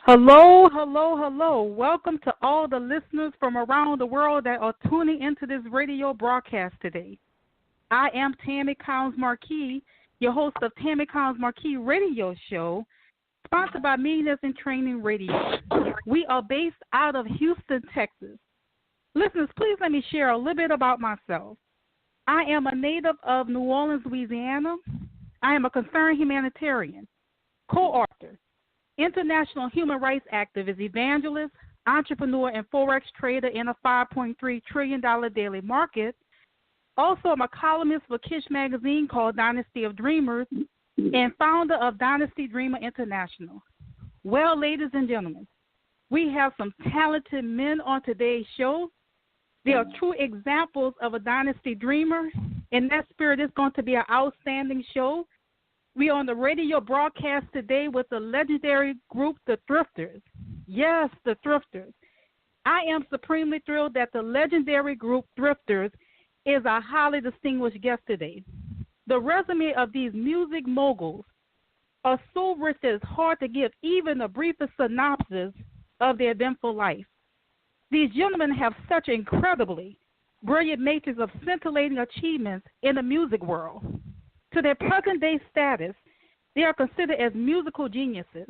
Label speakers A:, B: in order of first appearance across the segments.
A: Hello, hello, hello. Welcome to all the listeners from around the world that are tuning into this radio broadcast today. I am Tammy Markee, your host of Tammy Markee Radio Show, sponsored by Media and Training Radio. We are based out of Houston, Texas. Listeners, please let me share a little bit about myself. I am a native of New Orleans, Louisiana. I am a concerned humanitarian, co-author, international human rights activist, evangelist, entrepreneur, and forex trader in a $5.3 trillion daily market. Also, I'm a columnist for Kish magazine called Dynasty of Dreamers and founder of Dynasty Dreamer International. Well, ladies and gentlemen, we have some talented men on today's show. They are true examples of a dynasty dreamer. In that spirit, it's going to be an outstanding show. We are on the radio broadcast today with the legendary group, the Thrifters. Yes, the Thrifters. I am supremely thrilled that the legendary group, Thrifters, is our highly distinguished guest today. The resume of these music moguls are so rich that it's hard to give even the briefest synopsis of their eventful life. These gentlemen have such incredibly brilliant matrix of scintillating achievements in the music world. To their present-day status, they are considered as musical geniuses.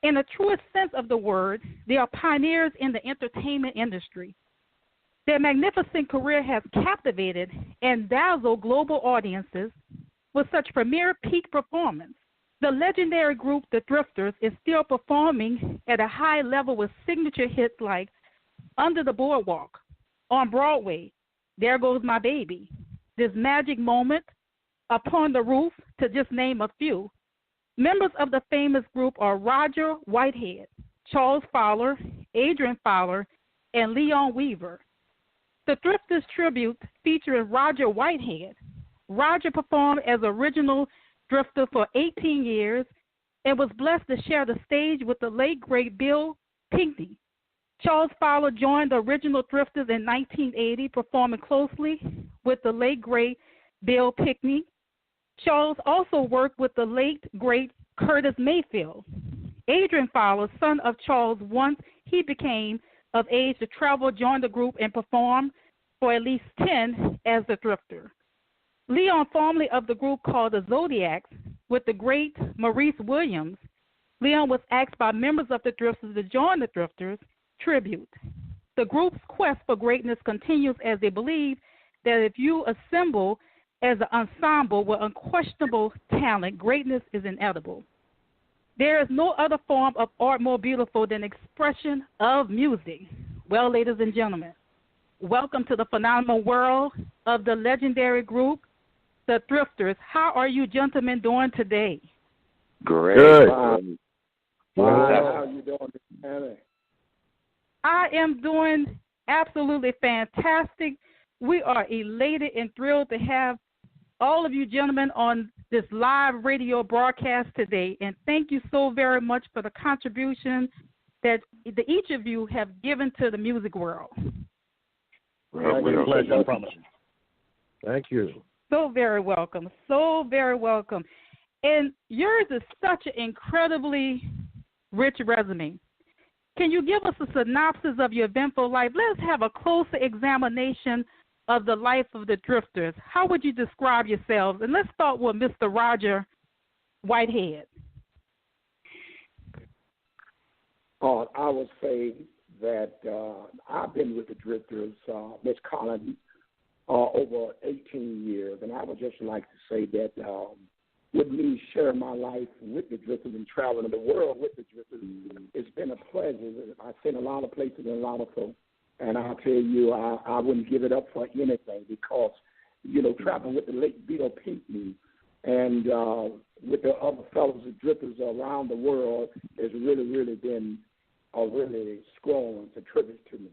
A: In the truest sense of the word, they are pioneers in the entertainment industry. Their magnificent career has captivated and dazzled global audiences with such premier peak performance. The legendary group, the Thrifters, is still performing at a high level with signature hits like Under the Boardwalk, on Broadway, There Goes My Baby, This Magic Moment, Upon the Roof, to just name a few. Members of the famous group are Roger Whitehead, Charles Fowler, Adrian Fowler, and Leon Weaver. The Thrifters tribute featuring Roger Whitehead. Roger performed as original drifter for 18 years and was blessed to share the stage with the late, great Bill Pinkney. Charles Fowler joined the original Thrifters in 1980, performing closely with the late, great Bill Pinkney. Charles also worked with the late, great Curtis Mayfield. Adrian Fowler, son of Charles, once he became of age to travel, joined the group and performed for at least 10 as the Thrifter. Leon, formerly of the group called the Zodiacs, with the great Maurice Williams. Leon was asked by members of the Thrifters to join the Thrifters tribute. The group's quest for greatness continues as they believe that if you assemble as an ensemble with unquestionable talent, greatness is inevitable. There is no other form of art more beautiful than expression of music. Well, ladies and gentlemen, welcome to the phenomenal world of the legendary group, the Thrifters. How are you gentlemen doing today?
B: Great.
C: Good.
B: How are you doing, Tammy?
A: I am doing absolutely fantastic. We are elated and thrilled to have all of you gentlemen on this live radio broadcast today. And thank you so very much for the contribution that each of you have given to the music world.
C: Well, pleasure, I promise. Thank you.
A: So very welcome. So very welcome. And yours is such an incredibly rich resume. Can you give us a synopsis of your eventful life? Let's have a closer examination of the life of the Thrifters. How would you describe yourselves? And let's start with Mr. Roger Whitehead.
B: I would say that I've been with the Drifters, Miss Collins, over 18 years, and I would just like to say that with me sharing my life with the Drifters and traveling the world with the Drifters, it's been a pleasure. I've seen a lot of places and a lot of folks, and I'll tell you, I wouldn't give it up for anything because, traveling with the late Bill Pinkney and with the other fellows and Drifters around the world has really, really been a really strong tribute to me.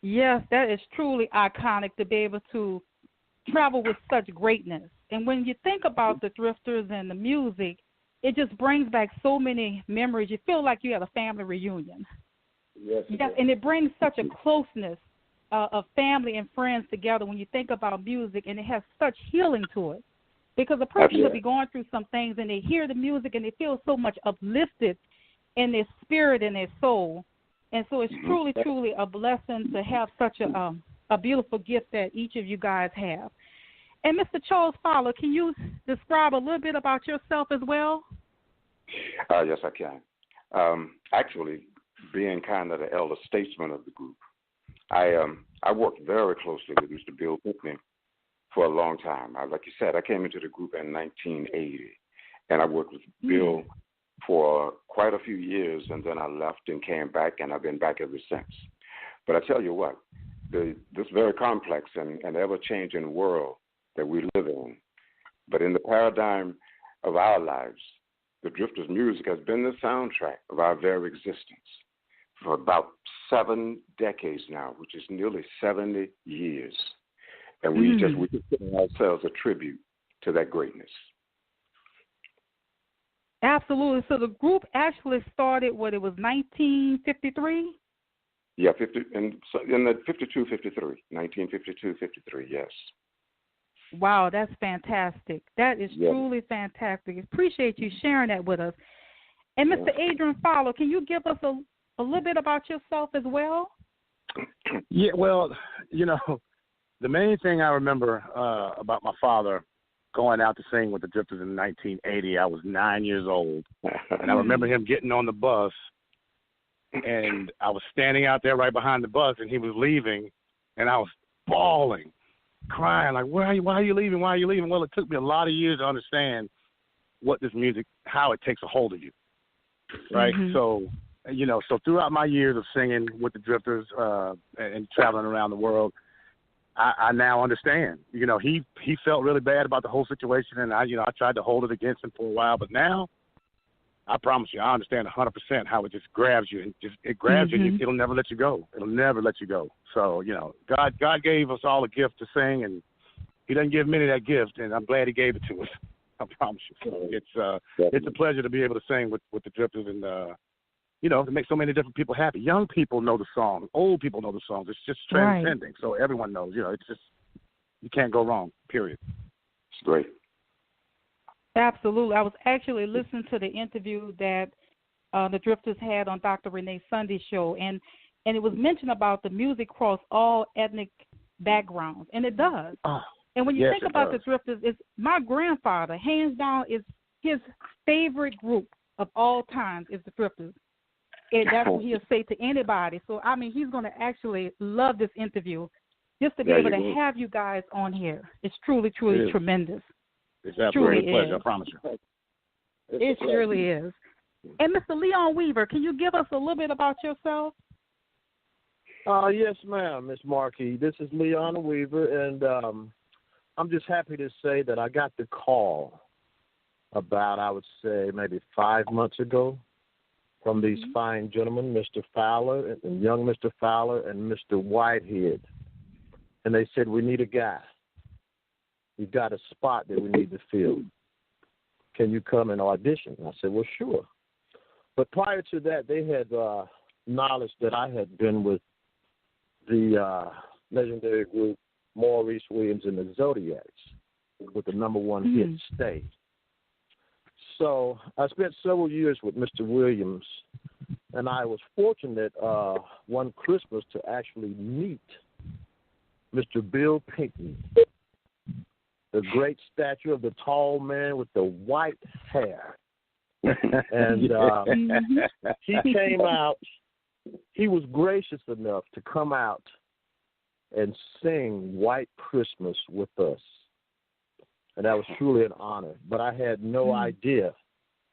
A: Yes, that is truly iconic to be able to travel with such greatness. And when you think about the Thrifters and the music, it just brings back so many memories. You feel like you had a family reunion.
B: Yes,
A: and it brings such a closeness of family and friends together when you think about music, and it has such healing to it. Because a person
D: Absolutely.
A: could be going through some things and they hear the music and they feel so much uplifted in their spirit and their soul. And so it's truly, truly a blessing to have such a beautiful gift that each of you guys have. And Mr. Charles Fowler, can you describe a little bit about yourself as well?
D: Yes, I can. Actually, being kind of the elder statesman of the group, I worked very closely with Mr. Bill Pickney for a long time. Like you said, I came into the group in 1980, and I worked with Bill for quite a few years, and then I left and came back, and I've been back ever since. But I tell you what, this very complex and ever-changing world that we live in, but in the paradigm of our lives, the Drifters' music has been the soundtrack of our very existence for about 7 decades now, which is nearly 70 years. And we consider ourselves a tribute to that greatness.
A: Absolutely. So the group actually started, it was 1953?
D: Yeah, in the 52, 53, 1952, 53, yes.
A: Wow, that's fantastic. That is truly fantastic. Appreciate you sharing that with us. And Mr. Adrian Fowler, can you give us a little bit about yourself as well?
C: Yeah, well, the main thing I remember about my father going out to sing with the Drifters in 1980, I was 9 years old. And I remember him getting on the bus, and I was standing out there right behind the bus, and he was leaving, and I was bawling, crying, like, why are you leaving? Why are you leaving? Well, it took me a lot of years to understand what this music, how it takes a hold of you, right? So throughout my years of singing with the Drifters and traveling around the world, I now understand. He felt really bad about the whole situation, and I tried to hold it against him for a while. But now, I promise you, I understand 100% how it just grabs you, and it grabs you, and it'll never let you go. It'll never let you go. So God gave us all a gift to sing, and He doesn't give many that gift, and I'm glad He gave it to us. I promise you. So it's a pleasure to be able to sing with the Drifters and to make so many different people happy. Young people know the song. Old people know the songs. It's just transcending. Right. So everyone knows. It's just, you can't go wrong, period.
D: It's great.
A: Absolutely. I was actually listening to the interview that the Drifters had on Dr. Renee Sunday's show, and it was mentioned about the music cross all ethnic backgrounds, and it does. And when you think about the Drifters, it's my grandfather, hands down, is his favorite group of all times is the Drifters. And that's what he'll say to anybody. So, he's going to actually love this interview just to be able to have you guys on here. It's truly, truly tremendous.
C: It's absolutely a pleasure, I promise you.
A: It surely is. And Mr. Leon Weaver, can you give us a little bit about yourself?
E: Yes, ma'am, Miss Markee. This is Leon Weaver, and I'm just happy to say that I got the call about, I would say, maybe 5 months ago, from these fine gentlemen, Mr. Fowler, and young Mr. Fowler, and Mr. Whitehead. And they said, we need a guy. We've got a spot that we need to fill. Can you come and audition? And I said, well, sure. But prior to that, they had knowledge that I had been with the legendary group Maurice Williams and the Zodiacs with the #1 hit, Stay. So I spent several years with Mr. Williams, and I was fortunate one Christmas to actually meet Mr. Bill Pinkney, the great stature of the tall man with the white hair. And he came out. He was gracious enough to come out and sing White Christmas with us. And that was truly an honor. But I had no idea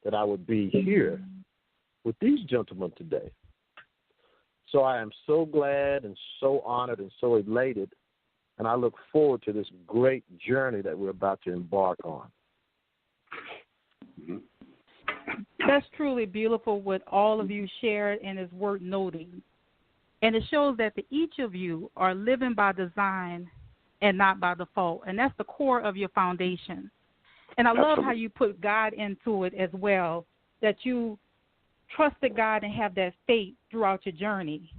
E: that I would be here with these gentlemen today. So I am so glad and so honored and so elated, and I look forward to this great journey that we're about to embark on.
A: That's truly beautiful what all of you shared, and is worth noting. And it shows that each of you are living by design and not by default. And that's the core of your foundation. And I love how you put God into it as well, that you trusted God and have that faith throughout your journey.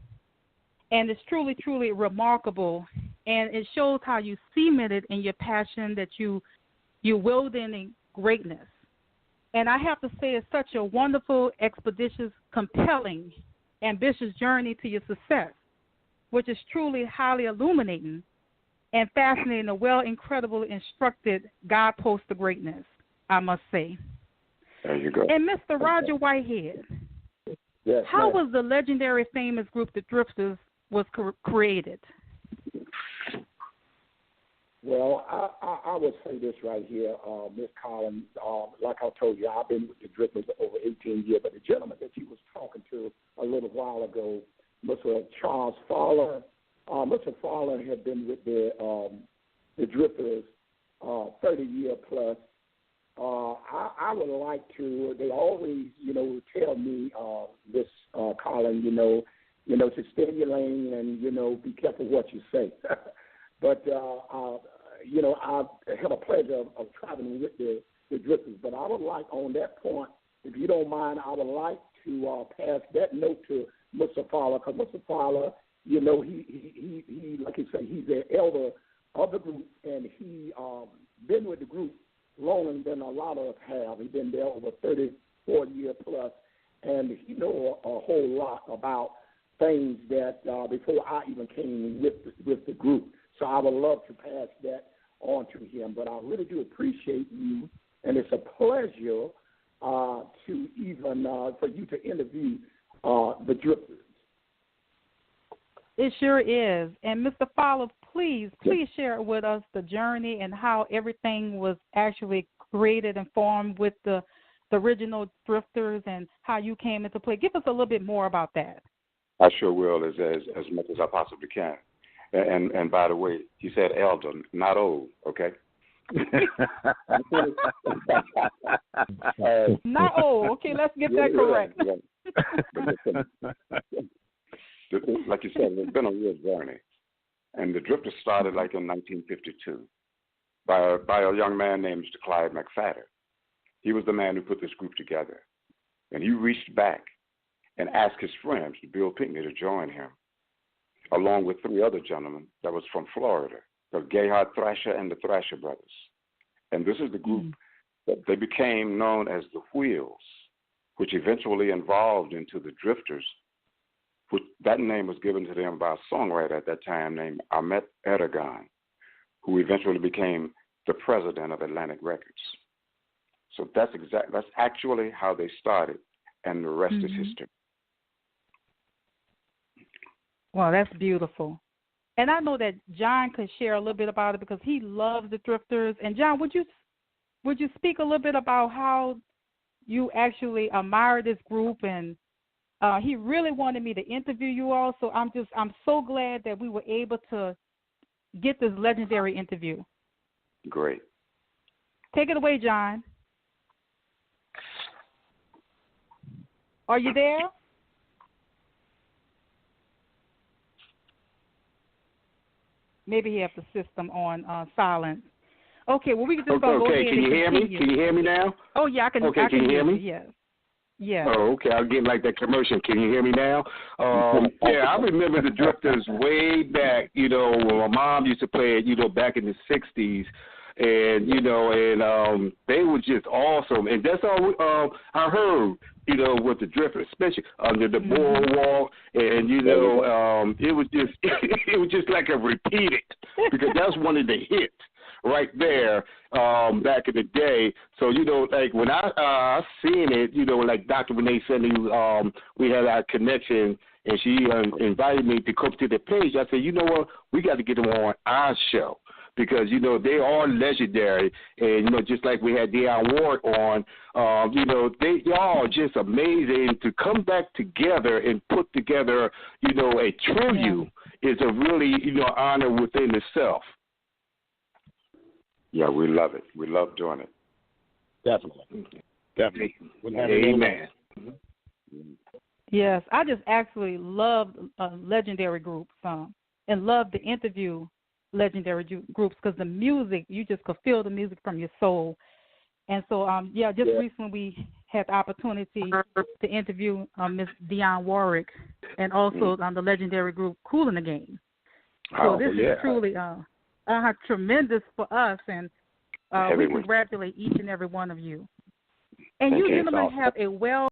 A: And it's truly, truly remarkable. And it shows how you cemented in your passion, that you you're wielding greatness. And I have to say it's such a wonderful, expeditious, compelling, ambitious journey to your success, which is truly highly illuminating and fascinating, a incredible, instructed guidepost to greatness, I must say.
D: There you go.
A: And Mr. Roger Whitehead,
B: Yes,
A: how
B: ma'am.
A: was the legendary famous group The Drifters was created?
B: Well, I would say this right here, Miss Collins. Like I told you, I've been with the Drifters over 18 years, but the gentleman that you was talking to a little while ago, Mr. Charles Fowler, Mr. Fowler had been with the Drifters 30 years plus. I would like to. They always, tell me, Miss Collins, to stay in your lane and be careful what you say. But I've had a pleasure of traveling with the Drifters. But I would like, on that point, if you don't mind, I would like to pass that note to Mr. Fowler, because Mr. Fowler, he like you say, he's the elder of the group, and he been with the group longer than a lot of us have. He's been there over 34 years plus, and he knows a whole lot about things that before I even came with the group. So I would love to pass that on to him. But I really do appreciate you, and it's a pleasure to even for you to interview the Drifters.
A: It sure is. And Mr. Fowler, please share with us the journey and how everything was actually created and formed with the original Drifters and how you came into play. Give us a little bit more about that.
D: I sure will, as much as I possibly can. And by the way, he said elder, not old, okay?
A: Not old. Okay, let's get that correct.
D: Like you said, it's been a real journey. And the Drifters started like in 1952 by a young man named Mr. Clyde McFadder. He was the man who put this group together. And he reached back and asked his friends, Bill Pinkney, to join him, along with three other gentlemen that was from Florida, the Gayhart Thrasher and the Thrasher Brothers. And this is the group that they became known as the Wheels, which eventually evolved into the Drifters, which that name was given to them by a songwriter at that time named Ahmet Erdogan, who eventually became the president of Atlantic Records. So that's actually how they started, and the rest is history.
A: Well, that's beautiful. And I know that John could share a little bit about it because he loves the Drifters. And John, would you speak a little bit about how you actually admire this group? And he really wanted me to interview you all, so I'm so glad that we were able to get this legendary interview.
D: Great.
A: Take it away, John. Are you there? Maybe he has the system on silent. Okay, well, we can just go ahead and
C: can you hear me?
A: continue.
C: Can you hear me now?
A: Oh, yeah, I can.
C: Okay,
A: I can
C: can you hear me?
A: Yes. Yeah.
C: Oh, okay. I'm getting like that commercial. Can you hear me now? Yeah, I remember the Drifters way back, when my mom used to play it, back in the 60s. And, they were just awesome. And that's all I heard, with the Drifters, especially under the Boardwalk. And, it was just like a repeated, because that's one of the hits right there back in the day. So, like when I seen it, like Dr. Renee said, we had our connection, and she invited me to come to the page. I said, you know what, we got to get them on our show. Because, they are legendary. And, just like we had Dionne Warwick on, they are just amazing. To come back together and put together, a tribute is a really, honor within itself.
D: Yeah, we love it. We love doing it.
C: Definitely. Amen.
A: Yes, I just actually love legendary groups and love to interview legendary groups because the music, you just could feel the music from your soul. And so, recently we had the opportunity to interview Miss Dionne Warwick and also the legendary group Kool and the Gang. So this is truly tremendous for us. And We congratulate each and every one of you. And you gentlemen have a well